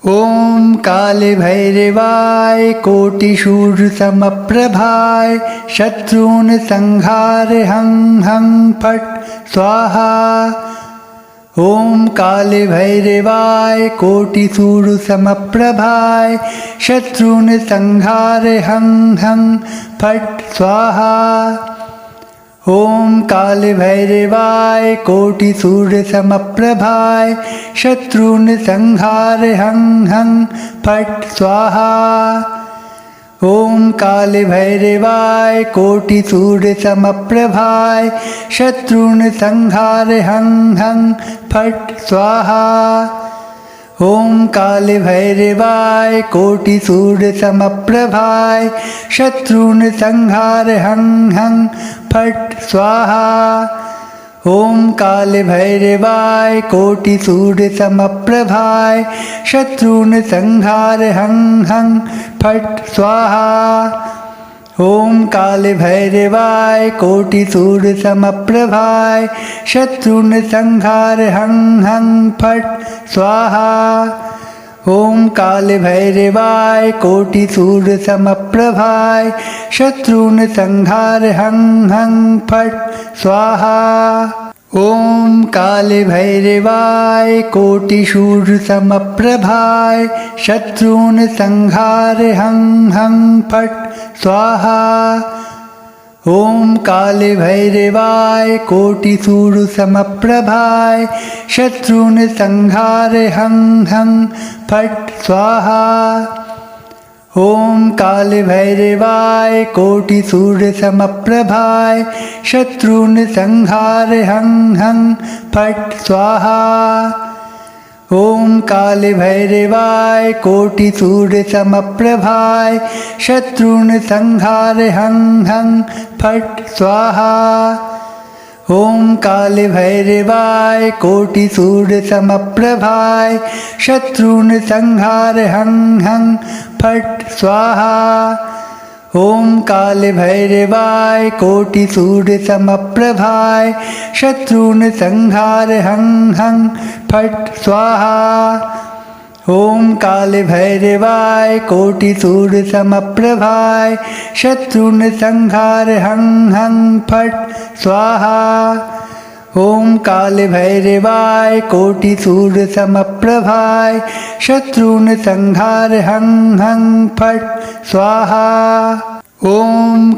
ॐ काले भैरवाय कोटिशूरसमप्रभाय शत्रून् संहार हं हं फट् स्वाहा। ॐ काले भैरवाय कोटिशूरसमप्रभाय शत्रून् संहार हं हं फट् स्वाहा। ॐ काले भैरवाय कोटिशूरसमप्रभाय शत्रून् संहार हं हं फट् स्वाहा। ॐ काले भैरवाय कोटिशूरसमप्रभाय शत्रून् संहार हं हं फट् स्वाहा। ॐ काले भैरवाय कोटिशूरसमप्रभाय शत्रून् संहार हं हं फट् स्वाहा। ॐ काले भैरवाय कोटिशूरसमप्रभाय शत्रून् संहार हं हं फट् स्वाहा। ॐ काले भैरवाय कोटिशूरसमप्रभाय शत्रून् संहार हं हं फट् स्वाहा। ॐ काले भैरवाय कोटिशूरसमप्रभाय शत्रून् संहार हं हं फट् स्वाहा। ॐ काले भैरवाय कोटिशूरसमप्रभाय शत्रून् संहार हं हं फट् स्वाहा। ॐ काले भैरवाय कोटिशूरसमप्रभाय शत्रून् संहार हं हं फट् स्वाहा। ॐ काले भैरवाय कोटिशूरसमप्रभाय शत्रून् संहार हं हं फट् स्वाहा। ॐ काले भैरवाय कोटिशूरसमप्रभाय शत्रून् संहार हं हं फट् स्वाहा। ॐ काले भैरवाय कोटिशूरसमप्रभाय शत्रून् संहार हं हं फट् स्वाहा। ॐ काले भैरवाय कोटिशूरसमप्रभाय शत्रून् संहार हं हं फट् स्वाहा। ॐ काले भैरवाय कोटिशूरसमप्रभाय शत्रून् संहार हं हं फट् स्वाहा। ॐ काले भैरवाय कोटिशूरसमप्रभाय शत्रून् संहार हं हं फट् स्वाहा। ॐ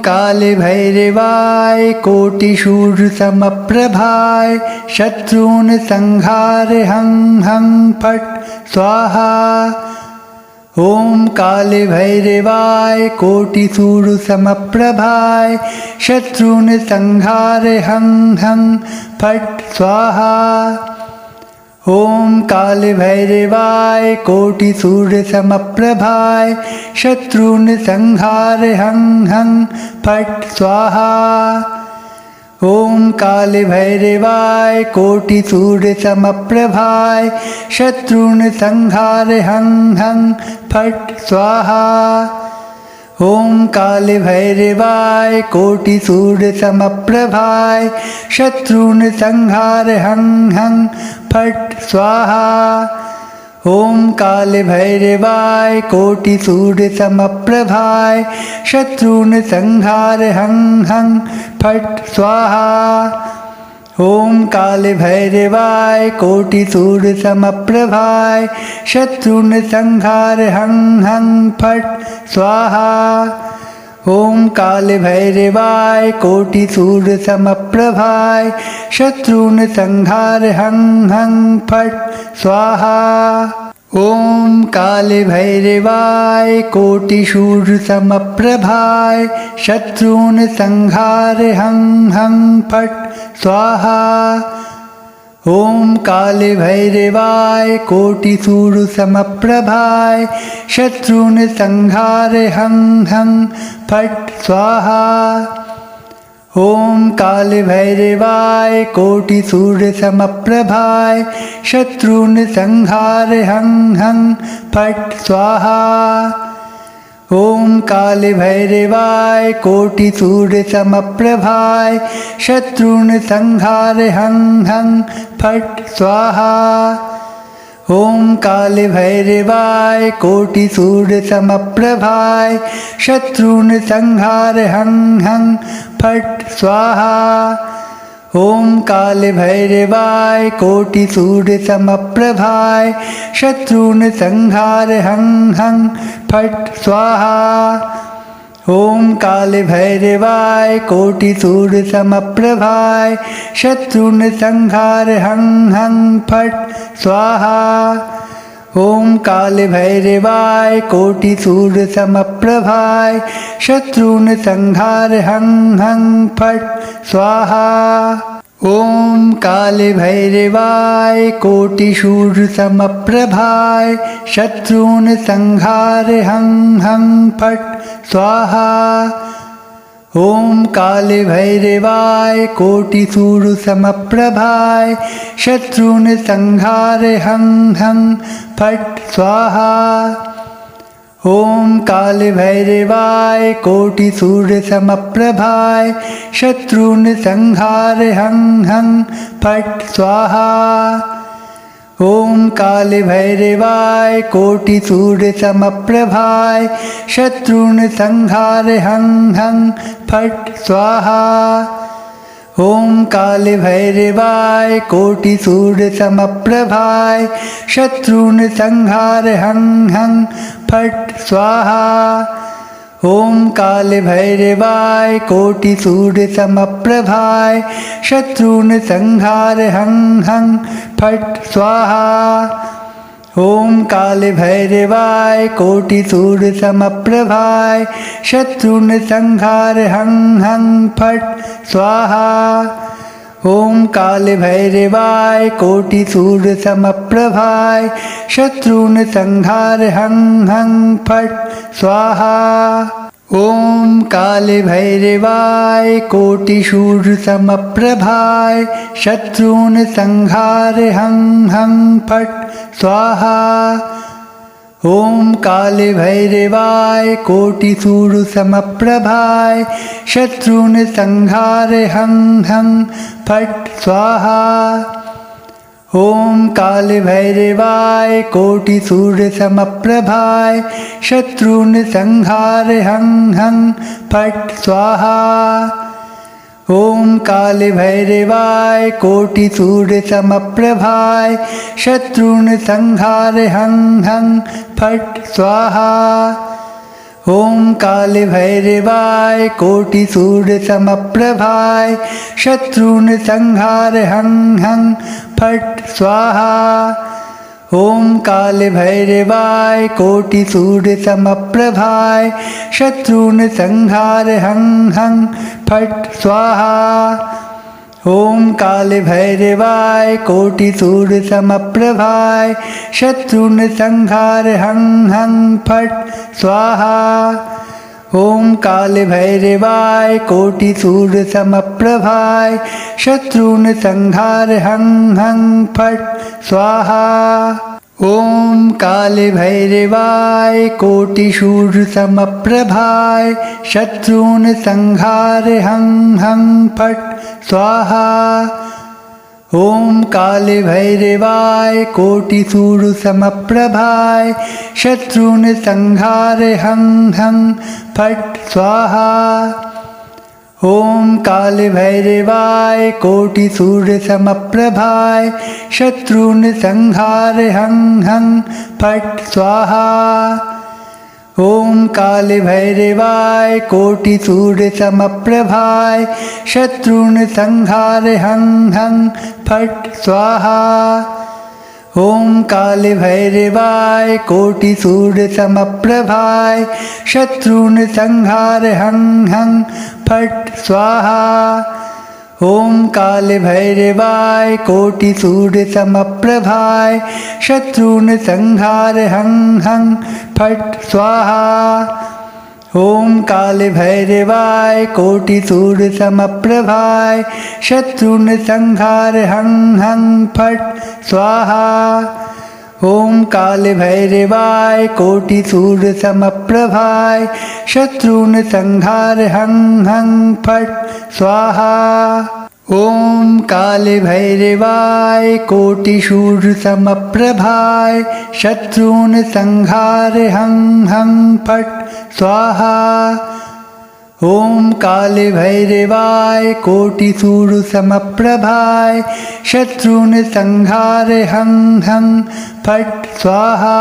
काले भैरवाय कोटिशूरसमप्रभाय शत्रून् संहार हं हं फट् स्वाहा। ॐ काले भैरवाय कोटिशूरसमप्रभाय शत्रून् संहार हं हं फट् स्वाहा। ॐ काले भैरवाय कोटिशूरसमप्रभाय शत्रून् संहार हं हं फट् स्वाहा। ॐ काले भैरवाय कोटिशूरसमप्रभाय शत्रून् संहार हं हं फट् स्वाहा। ॐ काले भैरवाय कोटिशूरसमप्रभाय शत्रून् संहार हं हं फट् स्वाहा। ॐ काले भैरवाय कोटिशूरसमप्रभाय शत्रून् संहार हं हं फट् स्वाहा। ॐ काले भैरवाय कोटिशूरसमप्रभाय शत्रून् संहार हं हं फट् स्वाहा। ॐ काले भैरवाय कोटिशूरसमप्रभाय शत्रून् संहार हं हं फट् स्वाहा। ॐ काले भैरवाय कोटिशूरसमप्रभाय शत्रून् संहार हं हं फट् स्वाहा। ॐ काले भैरवाय कोटिशूरसमप्रभाय शत्रून् संहार हं हं फट् स्वाहा। ॐ काले भैरवाय कोटिशूरसमप्रभाय शत्रून् संहार हं हं फट् स्वाहा। ॐ काले भैरवाय कोटिशूरसमप्रभाय शत्रून् संहार हं हं फट् स्वाहा। ॐ काले भैरवाय कोटिसूर्यसमप्रभाय शत्रून् संहार हं हं फट् स्वाहा। ॐ काले भैरवाय कोटिसूर्यसमप्रभाय शत्रून् संहार हं हं फट् स्वाहा। ॐ काले भैरवाय कोटिसूर्यसमप्रभाय शत्रून् संहार हं हं फट् स्वाहा। ॐ काले भैरवाय कोटिसूर्यसमप्रभाय शत्रून् संहार हं हं फट् स्वाहा। ॐ काले भैरवाय कोटिसूर्यसमप्रभाय शत्रून् संहार हं हं फट् स्वाहा। ॐ काले भैरवाय कोटिसूर्यसमप्रभाय शत्रून् संहार हं हं फट् स्वाहा। ॐ काले भैरवाय कोटिसूर्यसमप्रभाय शत्रून् संहार हं हं फट् स्वाहा। ॐ काले भैरवाय कोटिसूर्यसमप्रभाय शत्रून् संहार हं हं फट् स्वाहा। ॐ काले भैरवाय कोटिसूर्यसमप्रभाय शत्रून् संहार हं हं फट् स्वाहा। ॐ काले भैरवाय कोटिसूर्यसमप्रभाय शत्रून् संहार हं हं फट् स्वाहा। ॐ काले भैरवाय कोटिसूर्यसमप्रभाय शत्रून् संहार हं हं फट् स्वाहा। ॐ काले भैरवाय कोटिसूर्यसमप्रभाय शत्रून् संहार हं हं फट् स्वाहा। ॐ काले भैरवाय कोटिसूर्यसमप्रभाय शत्रून् संहार हं हं फट् स्वाहा। ॐ काले भैरवाय कोटिसूर्यसमप्रभाय शत्रून् संहार हं हं फट् स्वाहा। ॐ काले भैरवाय कोटिसूर्यसमप्रभाय शत्रून् संहार हं हं फट् स्वाहा। ॐ काले भैरवाय कोटिसूर्यसमप्रभाय शत्रून् संहार हं हं फट् स्वाहा। ॐ काले भैरवाय कोटिसूर्यसमप्रभाय शत्रून् संहार हं हं फट् स्वाहा। ॐ काले भैरवाय कोटिसूर्यसमप्रभाय शत्रून् संहार हं हं फट् स्वाहा। ॐ काले भैरवाय कोटिसूर्यसमप्रभाय शत्रून् संहार हं हं फट् स्वाहा। ॐ काले भैरवाय कोटिसूर्यसमप्रभाय शत्रून् संहार हं हं फट् स्वाहा। ॐ काले भैरवाय कोटिसूर्यसमप्रभाय शत्रून् संहार हं हं फट् स्वाहा। ॐ काले भैरवाय कोटिसूर्यसमप्रभाय शत्रून् संहार हं हं फट् स्वाहा। ॐ काले भैरवाय कोटिसूर्यसमप्रभाय शत्रून् संहार हं हं फट् स्वाहा। ॐ काले भैरवाय कोटिसूर्यसमप्रभाय शत्रून् संहार हं हं फट् स्वाहा। ॐ काले भैरवाय कोटिसूर्यसमप्रभाय शत्रून् संहार हं हं फट् स्वाहा। ॐ काले भैरवाय कोटिसूर्यसमप्रभाय शत्रून् संहार हं हं फट् स्वाहा। ॐ काले भैरवाय कोटिसूर्यसमप्रभाय शत्रून् संहार हं हं फट् स्वाहा। ॐ काले भैरवाय कोटिसूर्यसमप्रभाय शत्रून् संहार हं हं फट् स्वाहा। ॐ काले भैरवाय कोटिसूर्यसमप्रभाय शत्रून् संहार हं हं फट् स्वाहा। ॐ काले भैरवाय कोटिसूर्यसमप्रभाय शत्रून् संहार हं हं फट् स्वाहा।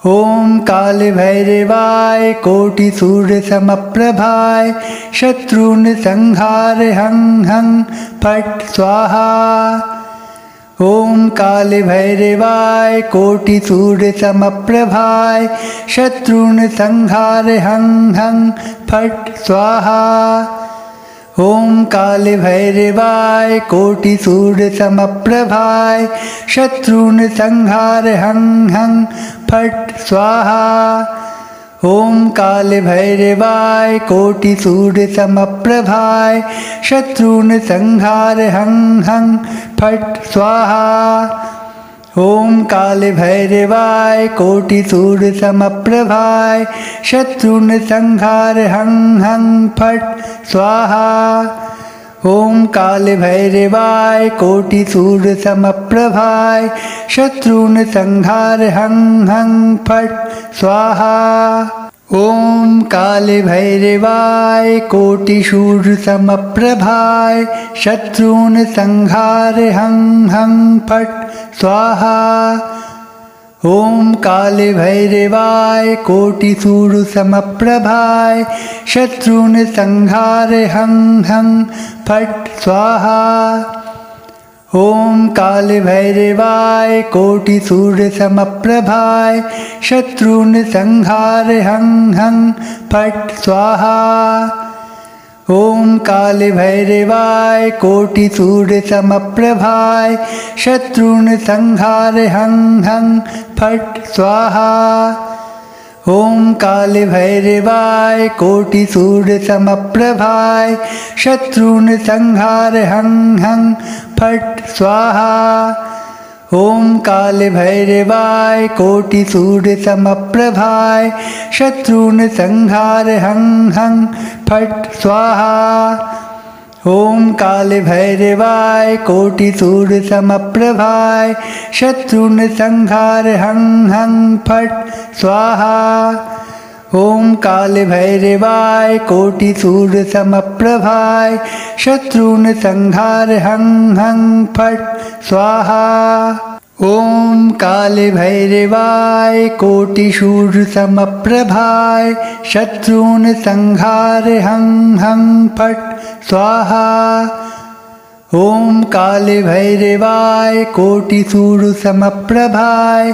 ॐ काले भैरवाय कोटिसूर्यसमप्रभाय शत्रून् संहार हं हं फट् स्वाहा। ॐ काले भैरवाय कोटिसूर्यसमप्रभाय शत्रून् संहार हं हं फट् स्वाहा। ॐ काले भैरवाय कोटिसूर्यसमप्रभाय शत्रून् संहार हं हं फट् स्वाहा। ॐ काले भैरवाय कोटिसूर्यसमप्रभाय शत्रून् संहार हं हं फट् स्वाहा। ॐ काले भैरवाय कोटिसूर्यसमप्रभाय शत्रून् संहार हं हं फट् स्वाहा। ॐ काले भैरवाय कोटिसूर्यसमप्रभाय शत्रून् संहार हं हं फट् स्वाहा। ॐ काले भैरवाय कोटिसूर्यसमप्रभाय शत्रून् संहार हं हं फट् स्वाहा। ॐ काले भैरवाय कोटिसूर्यसमप्रभाय शत्रून् संहार हं हं फट् स्वाहा। ॐ काले भैरवाय कोटिसूर्यसमप्रभाय शत्रून् संहार हं हं फट् स्वाहा। ॐ काले भैरवाय कोटिसूर्यसमप्रभाय शत्रून् संहार हं हं फट् स्वाहा। ॐ काले भैरवाय कोटिसूर्यसमप्रभाय शत्रून् संहार हं हं फट् स्वाहा। ॐ काले भैरवाय कोटिसूर्यसमप्रभाय शत्रून् संहार हं हं फट् स्वाहा। ॐ काले भैरवाय कोटिसूर्यसमप्रभाय शत्रून् संहार हं हं फट् स्वाहा। ॐ काले भैरवाय कोटिसूर्यसमप्रभाय शत्रून् संहार हं हं फट् स्वाहा। ॐ काले भैरवाय कोटिसूर्यसमप्रभाय शत्रून् संहार हं हं फट् स्वाहा। ॐ काले भैरवाय कोटिसूर्यसमप्रभाय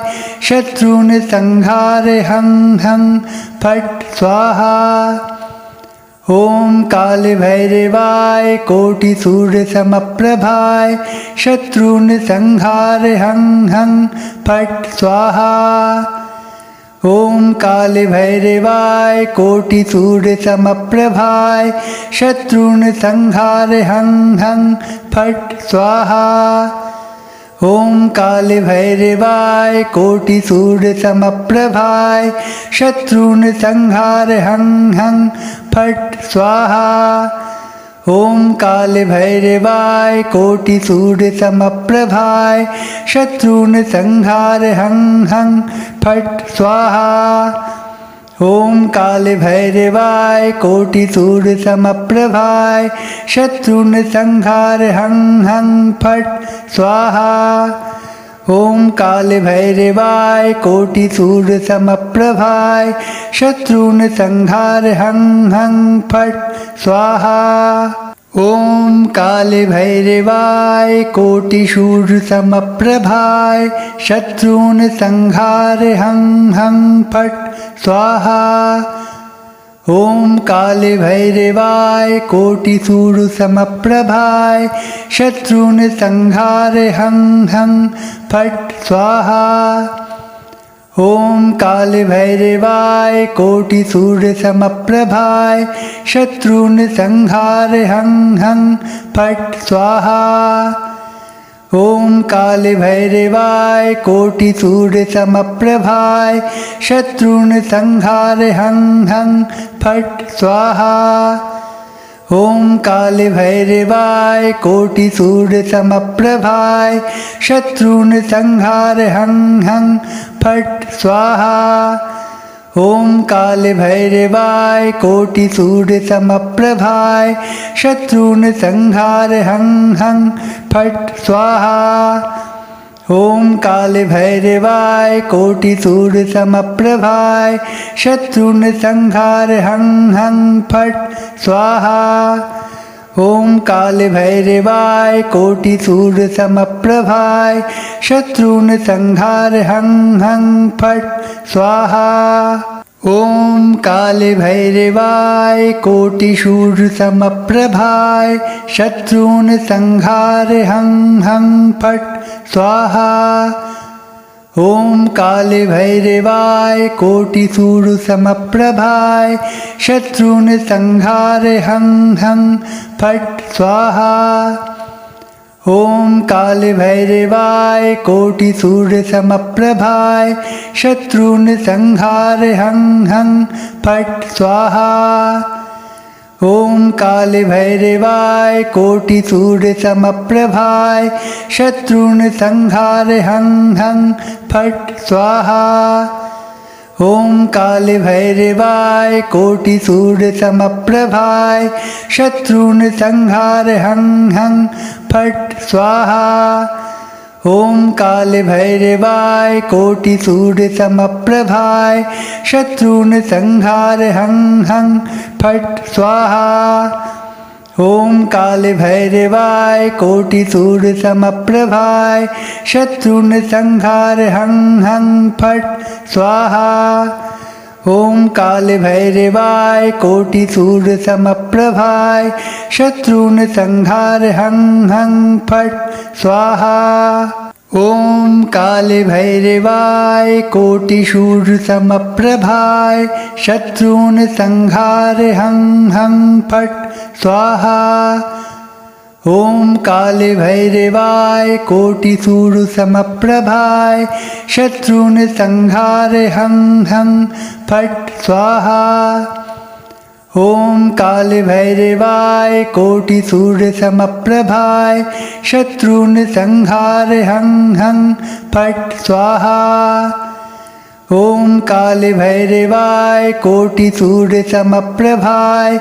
शत्रून् संहार हं हं फट् स्वाहा। ॐ काले भैरवाय कोटिसूर्यसमप्रभाय शत्रून् संहार हं हं फट् स्वाहा। ॐ काले भैरवाय कोटिसूर्यसमप्रभाय शत्रून् संहार हं हं फट् स्वाहा। ॐ काले भैरवाय कोटिसूर्यसमप्रभाय शत्रून् संहार हं हं फट् स्वाहा। ॐ काले भैरवाय कोटिसूर्यसमप्रभाय शत्रून् संहार हं हं फट् स्वाहा। ॐ काले भैरवाय कोटिसूर्यसमप्रभाय शत्रून् संहार हं हं फट् स्वाहा। ॐ काले भैरवाय कोटिसूर्यसमप्रभाय शत्रून् संहार हं हं फट् स्वाहा। ॐ काले भैरवाय कोटिसूर्यसमप्रभाय शत्रून् संहार हं हं फट् स्वाहा। ॐ काले भैरवाय कोटिसूर्यसमप्रभाय शत्रून् संहार हं हं फट् स्वाहा। ॐ काले भैरवाय कोटिसूर्यसमप्रभाय शत्रून् संहार हं हं फट् स्वाहा। ॐ काले भैरवाय कोटिसूर्यसमप्रभाय शत्रून् संहार हं हं फट् स्वाहा। ॐ काले भैरवाय कोटिसूर्यसमप्रभाय शत्रून् संहार हं हं फट् स्वाहा। ॐ काले भैरवाय कोटिसूर्यसमप्रभाय शत्रून् संहार हं हं फट् स्वाहा। ॐ काले भैरवाय कोटिसूर्यसमप्रभाय शत्रून् संहार हं हं फट् स्वाहा। ॐ काले भैरवाय कोटिसूर्यसमप्रभाय शत्रून् संहार हं हं फट् स्वाहा। ॐ काले भैरवाय कोटिसूर्यसमप्रभाय शत्रून् संहार हं हं फट् स्वाहा। ॐ काले भैरवाय कोटिसूर्यसमप्रभाय शत्रून् संहार हं हं फट् स्वाहा। ॐ काले भैरवाय कोटिसूर्यसमप्रभाय शत्रून् संहार हं हं फट् स्वाहा। ॐ काले भैरवाय कोटिसूर्यसमप्रभाय शत्रून् संहार हं हं फट् स्वाहा। ॐ काले भैरवाय कोटिसूर्यसमप्रभाय शत्रून् संहार हं हं फट् स्वाहा। ॐ काले भैरवाय कोटिसूर्यसमप्रभाय शत्रून् संहार हं हं फट् स्वाहा। ॐ काले भैरवाय कोटिसूर्यसमप्रभाय शत्रून् संहार हं हं फट् स्वाहा। ॐ काले भैरवाय कोटिसूर्यसमप्रभाय शत्रून् संहार हं हं फट् स्वाहा। ॐ काले भैरवाय कोटिसूर्यसमप्रभाय शत्रून् संहार हं हं फट् स्वाहा। ॐ काले भैरवाय कोटिसूर्यसमप्रभाय शत्रून् संहार हं हं फट् स्वाहा। ॐ काले भैरवाय कोटिसूर्यसमप्रभाय शत्रून् संहार हं हं फट् स्वाहा। ॐ काले भैरवाय कोटिसूर्यसमप्रभाय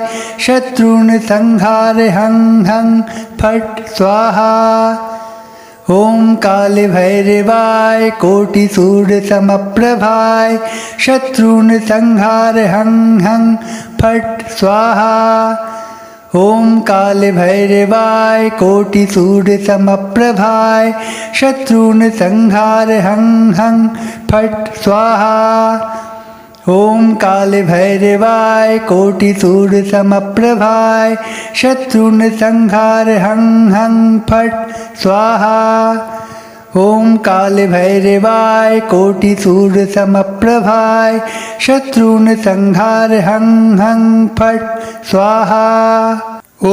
शत्रून् संहार हं हं फट् स्वाहा। ॐ काले भैरवाय कोटिसूर्यसमप्रभाय शत्रून् संहार हं हं फट् स्वाहा। ॐ काले भैरवाय कोटिसूर्यसमप्रभाय शत्रून् संहार हं हं फट् स्वाहा। ॐ काले भैरवाय कोटिसूर्यसमप्रभाय शत्रून् संहार हं हं फट् स्वाहा। ॐ काले भैरवाय कोटिसूर्यसमप्रभाय शत्रून् संहार हं हं फट् स्वाहा। ॐ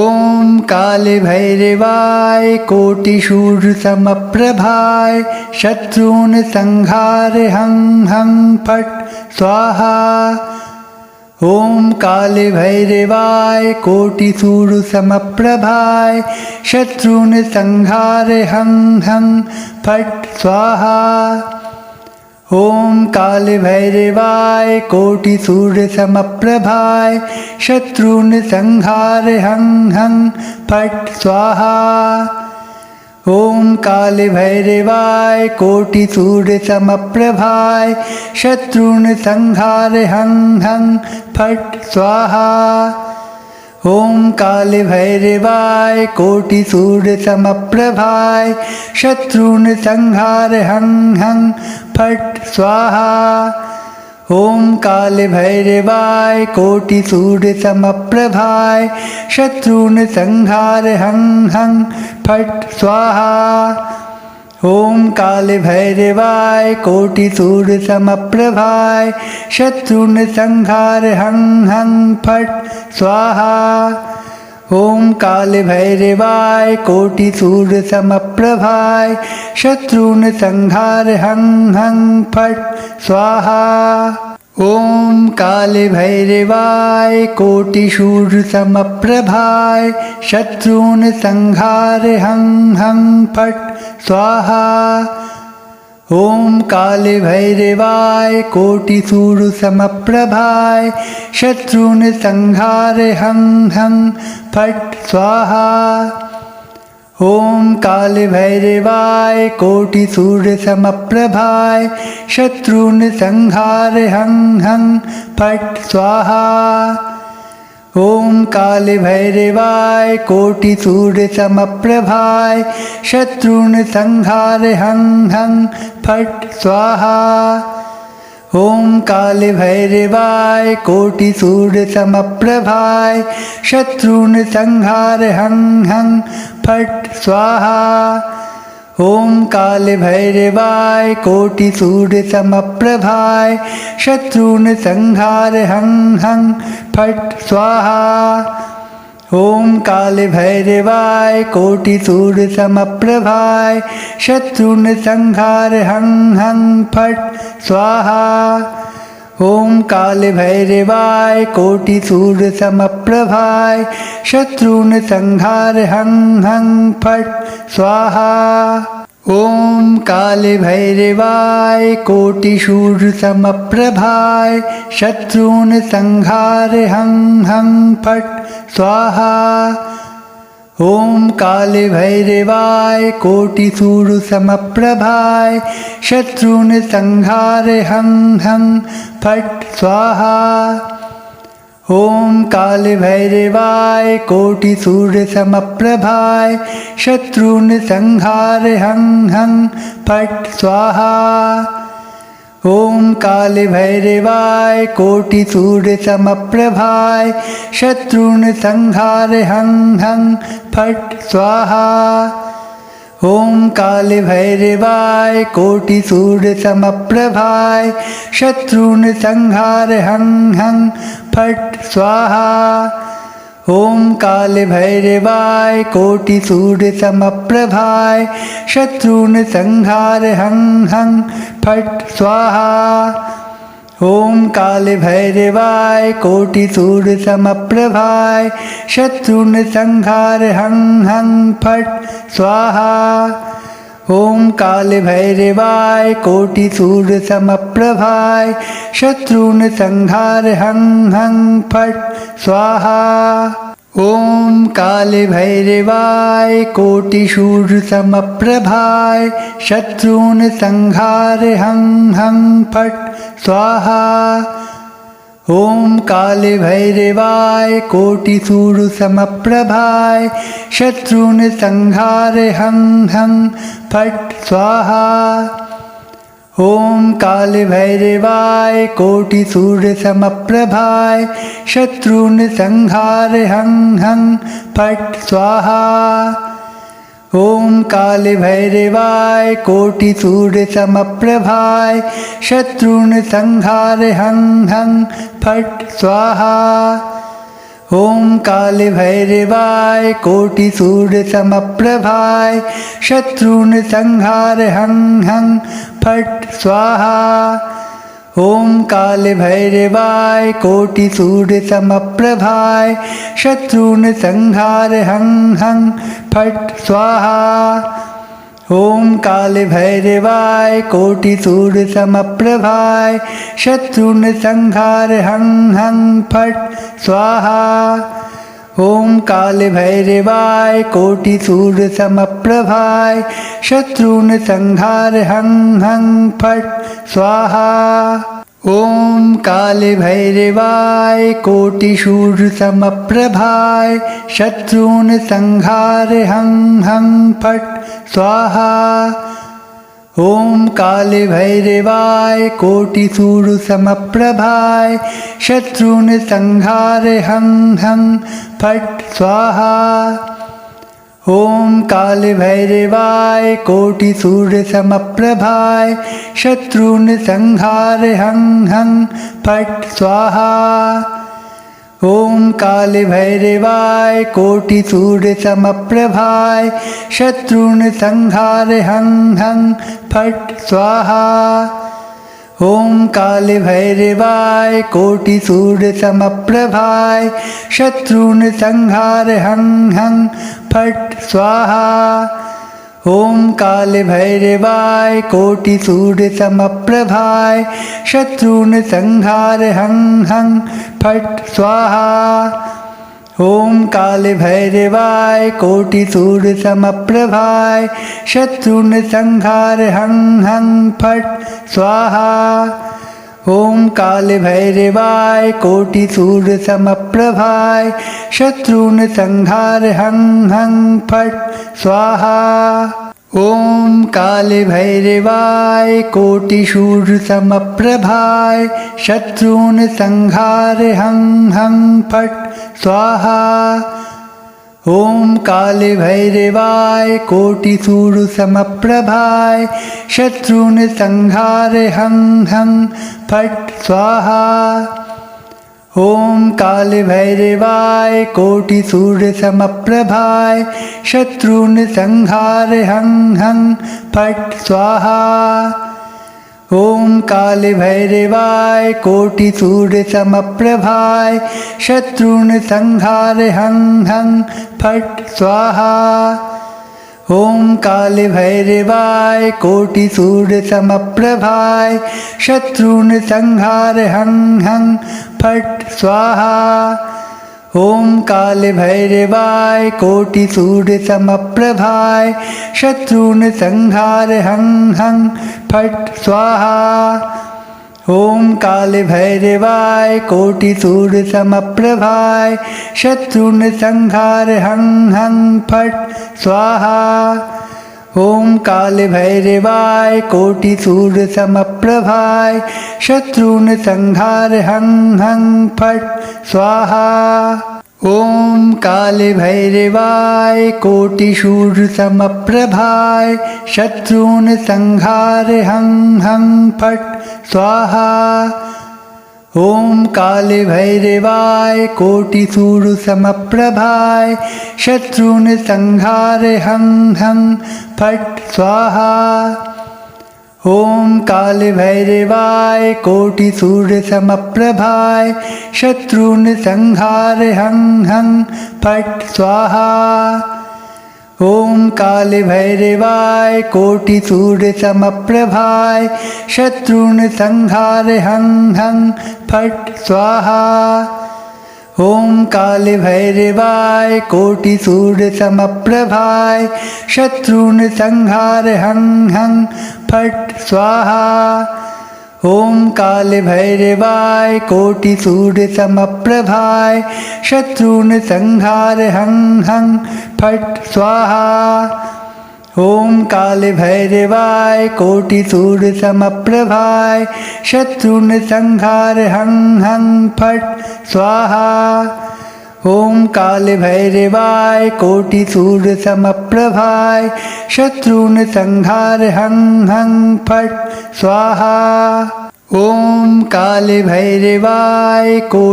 काले भैरवाय कोटिसूर्यसमप्रभाय शत्रून् संहार हं हं फट् स्वाहा। ॐ काले भैरवाय कोटिसूर्यसमप्रभाय शत्रून् संहार हं हं फट् स्वाहा। ॐ काले भैरवाय कोटिसूर्यसमप्रभाय शत्रून् संहार हं हं फट् स्वाहा। ॐ काले भैरवाय कोटिसूर्यसमप्रभाय शत्रून् संहार हं हं फट् स्वाहा। ॐ काले भैरवाय कोटिसूर्यसमप्रभाय शत्रून् संहार हं हं फट् स्वाहा। ॐ काले भैरवाय कोटिसूर्यसमप्रभाय शत्रून् संहार हं हं फट् स्वाहा। ॐ काले भैरवाय कोटिसूर्यसमप्रभाय शत्रून् संहार हं हं फट् स्वाहा। ॐ काले भैरवाय कोटिसूर्यसमप्रभाय शत्रून् संहार हं हं फट् स्वाहा। ॐ काले भैरवाय कोटिसूर्यसमप्रभाय शत्रून् संहारे हं हं फट् स्वाहा। ॐ काले भैरवाय कोटिसूर्यसमप्रभाय शत्रून् संहारे हं हं फट् स्वाहा। ॐ काले भैरवाय कोटिसूर्यसमप्रभाय शत्रून् संहारे हं हं फट् स्वाहा। ॐ काले भैरवाय कोटिसूर्यसमप्रभाय शत्रून् संहारे हं हं फट् स्वाहा। ॐ काले भैरवाय कोटिसूर्यसमप्रभाय शत्रून् संहारे हं हं फट् स्वाहा। ॐ काले भैरवाय कोटिसूर्यसमप्रभाय शत्रून् संहारे हं हं फट् स्वाहा। ॐ काले भैरवाय कोटिसूर्यसमप्रभाय शत्रून् संहारे हं हं फट् स्वाहा। ॐ काले भैरवाय कोटिसूर्यसमप्रभाय शत्रून् संहारे हं हं फट् स्वाहा। ॐ काले भैरवाय कोटिसूर्यसमप्रभाय शत्रून् संहारे हं हं फट् स्वाहा। ॐ काले भैरवाय कोटिसूर्यसमप्रभाय शत्रून् संहारे हं हं फट् स्वाहा। ॐ काले भैरवाय कोटिसूर्यसमप्रभाय शत्रून् संहारे हं हं फट् स्वाहा। ॐ काले भैरवाय कोटिसूर्यसमप्रभाय शत्रून् संहारे हं हं फट् स्वाहा। ॐ काले भैरवाय कोटिसूर्यसमप्रभाय शत्रून् संहारे हं हं फट् स्वाहा। ॐ काले भैरवाय कोटिसूर्यसमप्रभाय शत्रून् संहारे हं हं फट् स्वाहा। ॐ काले भैरवाय कोटिसूर्यसमप्रभाय शत्रून् संहारे हं हं फट् स्वाहा। ॐ काले भैरवाय कोटिसूर्यसमप्रभाय शत्रून् संहारे हं हं फट् स्वाहा। ॐ काले भैरवाय कोटिसूर्यसमप्रभाय शत्रून् संहारे हं हं फट् स्वाहा। ॐ काले भैरवाय कोटिसूर्यसमप्रभाय शत्रून् संहारे हं हं फट् स्वाहा। ॐ काले भैरवाय कोटिसूर्यसमप्रभाय शत्रून् संहारे हं हं फट् स्वाहा। ॐ काले भैरवाय कोटिसूर्यसमप्रभाय शत्रून् संहारे हं हं फट् स्वाहा। ॐ काले भैरवाय कोटिसूर्यसमप्रभाय शत्रून् संहारे हं हं फट् स्वाहा। ॐ काले भैरवाय कोटिसूर्यसमप्रभाय शत्रून् संहारे हं हं फट् स्वाहा। ॐ काले भैरवाय कोटिसूर्यसमप्रभाय शत्रून् संहारे हं हं फट् स्वाहा। ॐ काले भैरवाय कोटिसूर्यसमप्रभाय शत्रून् संहारे हं हं फट् स्वाहा। ॐ काले भैरवाय कोटिसूर्यसमप्रभाय शत्रून् संहारे हं हं फट् स्वाहा। ॐ काले भैरवाय कोटिसूर्यसमप्रभाय शत्रून् संहारे हं हं फट् स्वाहा। ॐ काले भैरवाय कोटिसूर्यसमप्रभाय शत्रून् संहारे हं हं फट् स्वाहा। ॐ काले भैरवाय कोटिसूर्यसमप्रभाय शत्रून् संहारे हं हं फट् स्वाहा। ॐ काले भैरवाय कोटिसूर्यसमप्रभाय शत्रून् संहार हं हं फट् स्वाहा। ॐ काले भैरवाय कोटिसूर्यसमप्रभाय शत्रून् संहार हं हं फट् स्वाहा। ॐ काले भैरवाय कोटिसूर्यसमप्रभाय शत्रून् संहार हं हं फट् स्वाहा। ॐ काले भैरवाय कोटिसूर्यसमप्रभाय शत्रून् संहार हं हं फट् स्वाहा। ॐ काले भैरवाय कोटिसूर्यसमप्रभाय शत्रून् संहार हं हं फट् स्वाहा। ॐ काले भैरवाय कोटिसूर्यसमप्रभाय शत्रून् संहार हं हं फट् स्वाहा। ॐ काले भैरवाय कोटिसूर्यसमप्रभाय शत्रून् संहार हं हं फट् स्वाहा। ॐ काले भैरवाय कोटिसूर्यसमप्रभाय शत्रून् संहार हं हं फट् स्वाहा। ॐ काले भैरवाय कोटिसूर्यसमप्रभाय शत्रून् संहार हं हं फट् स्वाहा। ॐ काले भैरवाय कोटिसूर्यसमप्रभाय शत्रून् संहार हं हं फट् स्वाहा। ॐ काले भैरवाय कोटिसूर्यसमप्रभाय शत्रून् संहार हं हं फट् स्वाहा। ॐ काले भैरवाय कोटिसूर्यसमप्रभाय शत्रून् संहार हं हं फट् स्वाहा। ॐ काले भैरवाय कोटिसूर्यसमप्रभाय शत्रून् संहार हं हं फट् स्वाहा। ॐ काले भैरवाय कोटिसूर्यसमप्रभाय शत्रून् संहार हं हं फट् स्वाहा। ॐ काले भैरवाय कोटिसूर्यसमप्रभाय शत्रून् संहार हं हं फट् स्वाहा। ॐ काले भैरवाय कोटिसूर्यसमप्रभाय शत्रून् संहार हं हं फट् स्वाहा। ॐ काले भैरवाय कोटिसूर्यसमप्रभाय शत्रून् संहार हं हं फट् स्वाहा। ॐ काले भैरवाय कोटिसूर्यसमप्रभाय शत्रून् संहार हं हं फट् स्वाहा। ॐ काले भैरवाय कोटिसूर्यसमप्रभाय शत्रून् संहार हं हं फट् स्वाहा। ॐ काले भैरवाय कोटिसूर्यसमप्रभाय शत्रून् संहार हं हं फट् स्वाहा। ॐ काले भैरवाय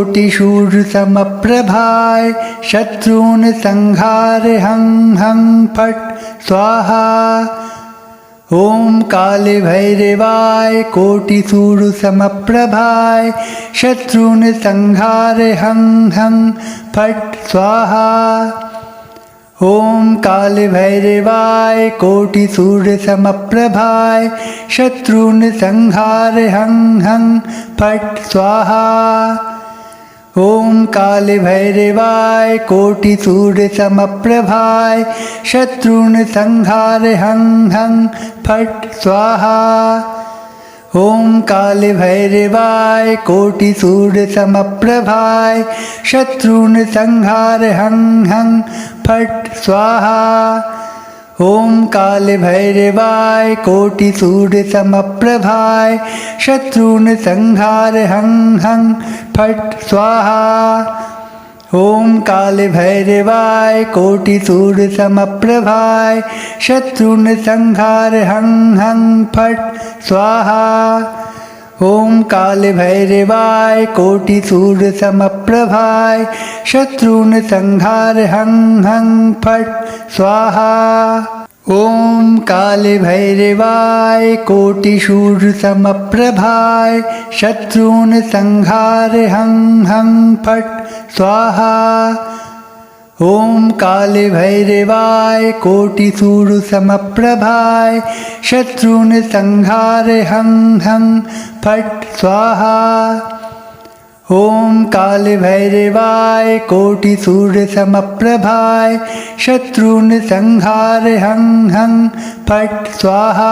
कोटिसूर्यसमप्रभाय शत्रून् संहार हं हं फट् स्वाहा। ॐ काले भैरवाय कोटिसूर्यसमप्रभाय शत्रून् संहार हं हं फट् स्वाहा। ॐ काले भैरवाय कोटिसूर्यसमप्रभाय शत्रून् संहार हं हं फट् स्वाहा। ॐ काले भैरवाय कोटिसूर्यसमप्रभाय शत्रून् संहार हं हं फट् स्वाहा। ॐ काले भैरवाय कोटिसूर्यसमप्रभाय शत्रून् संहार हं हं फट् स्वाहा। ॐ काले भैरवाय कोटिसूर्यसमप्रभाय शत्रून् संहार हं हं फट् स्वाहा। ॐ काले भैरवाय कोटिसूर्यसमप्रभाय शत्रून् संहार हं हं फट् स्वाहा। ॐ काले भैरवाय कोटिसूर्यसमप्रभाय शत्रून् संहार हं हं फट् स्वाहा। ॐ काले भैरवाय कोटिशूरसमप्रभाय शत्रून् संहार हं हं फट् स्वाहा। ॐ काले भैरवाय कोटिशूरसमप्रभाय शत्रून् संहार हं हं फट् स्वाहा। ॐ काले भैरवाय कोटिशूरसमप्रभाय शत्रून् संहार हं हं फट् स्वाहा।